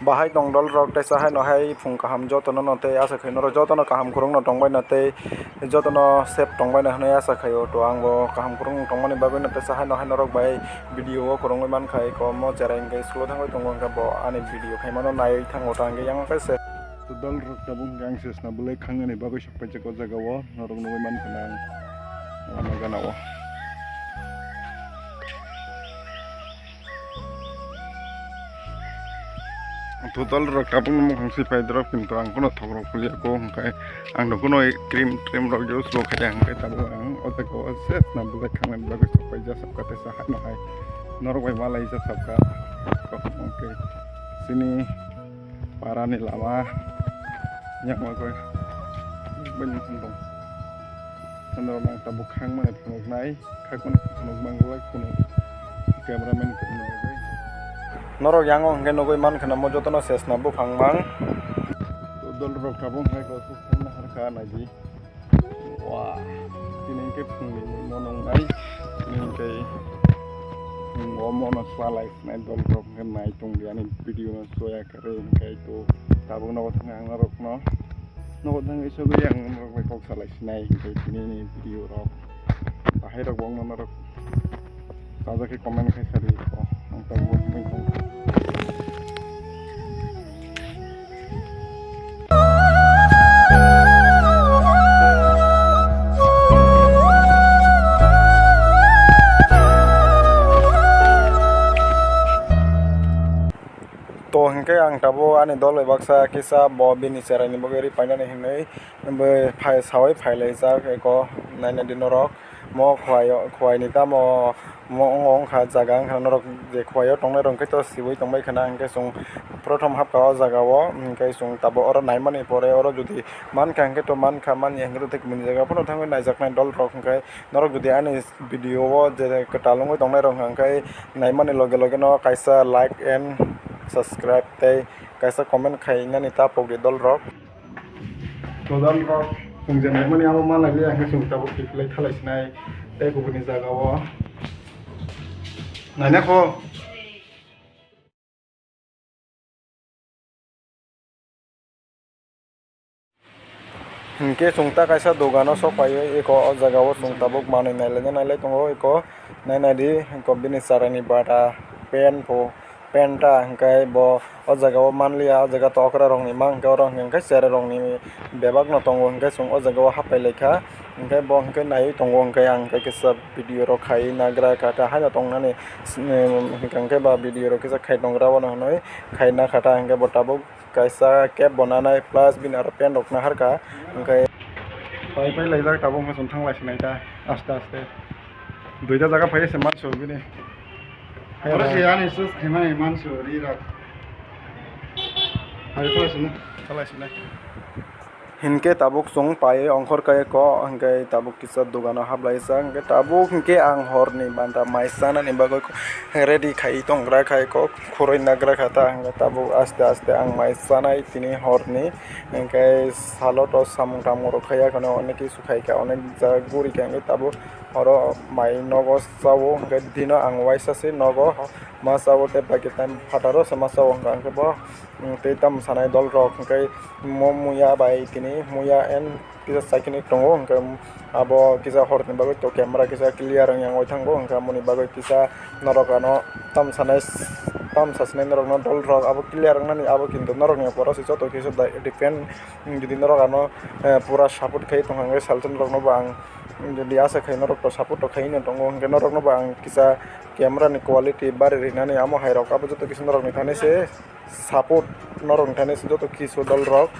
bahai tong dol rok te sahai no hai phung kaham jotono no te asa khai no jotono kaham kurung no tongbai na te jotono sep tongbai na hne asa khai to angbo kaham kurung tongmani bagoi na te sahai no hai no rok bai video o kurung man khai ko mo chereng ke slow thangoi tongong ka bo ani video khai mano nai thango tang ge yang ka se to dol rok ta bung gang ses na bulai khangani bagoi sok paje ko jaga wo norong noi man kanang ama gana wo total rok tapung mo khangsi pai drop kinto ang kono thogrok pulia ko hangkai ang no kono cream rok jo slow khai hangkai tabu ang ota ko set na bulai khangan bagoi sok pai ja sab ka te sahai no hai norok bai malai ja sab ka oke sini parani lama nyak ma ko ben sendong sendong mang tabu khang ma phonok nai khak ma phonok bang lak kono cameraman ko no bai norok yang ngge nogoi man khana mo jotono ses na bu phangmang to dol rok tabung hai ko su na har ka na ji wa tinin ke phungni monong nai tinin ke ngomong swalai na dol rok ngai tung dia ni video na soya kare kai to tabung no thang norok no thang iso go yang norok kok salai snai kai tinin video rok bahai rok bong norok saja ke komen kai sari ko ang tabu mai to hingke ang tabo ani dol baksa kisa bo bini serani bogeri painani hinai be phai sawai phailai ja ko naina dinorok mo khwai ni ta mo ngong kha jaga ang norok je khwayo tongnai rong ke to sibui tongbai khana hingke sung prothom hap ka jaga o hingke sung tabo oro naimani pore oro jodi man ka hingke to man kha man hingke to min jaga pono thangoi naijaknai dol rok hingke norok jodi ani video o je katalongoi tongnai rong hingke naimani loge loge no kaisa like and subscribe tei kaisa comment khainani ta pogri dol rok to dol rok sungjanai mani amo malai le ang sung tabo kiklai thalai snai tei kubuni jaga o nanya ko hingke sungta kaisa dogano sopayo eko o jaga o sungta buk manui nailai tongo eko nainai di ko bini sarani bata pen po penta hingkai bo o jaga o manlia o jaga to okra rong ni mang ka rong hingkai sere rong ni bebak no tongo hingkai sung o jaga o hapai lekha hingkai bo hingkai nai tongo hingkai ang kai kisa video ro khai nagra kata haina tongnani hingkai ba video ro kisa khai tongra bo noi khai na khata hingkai bo tabuk kaisa cap bonanai plus bin aro pen rok na harka hingkai pai laijak tabuk ma thang lai sinai ta aste aste duita jaga phai se mat so bini ora se ani sus hemai man so ri rak hai khala sina hinke tabuk sung pai ongkhor kai ko hingkai tabuk kisa dogano hablai sang hingkai tabuk hingke ang horni banta maisana ni bagoi ready khai tongra khai ko khoroi nagra khata hingkai tabuk aste aste ang maisanai tini horni hingkai saloto samung tamoro khaya kono oneki sukhai ka onek jaguri ka hingkai tabuk oro mai nogo sawo hingkai dino ang waisase nogo masawo te bagi time phataro samasawo hingkai bo te tam sanai dol rok hingkai muya bai tini muya en kisa sakini tongo hingkai abo kisa horni bagoi to camera kisa clear yang oi thango hingkai moni bagoi kisa norokano tam sasnai norok no dol rok abo clear nani abo kintu norok ni poro se joto kisa depend jodi norokano pura support khai tonghangkai salton rok no bang jodi asa khai norok to support to khai no tongo hingkai norok no bang kisa camera ni quality bari rinani amo hai rok abo joto kisa norok ni thane se support norok ni thane se joto kisu dol rok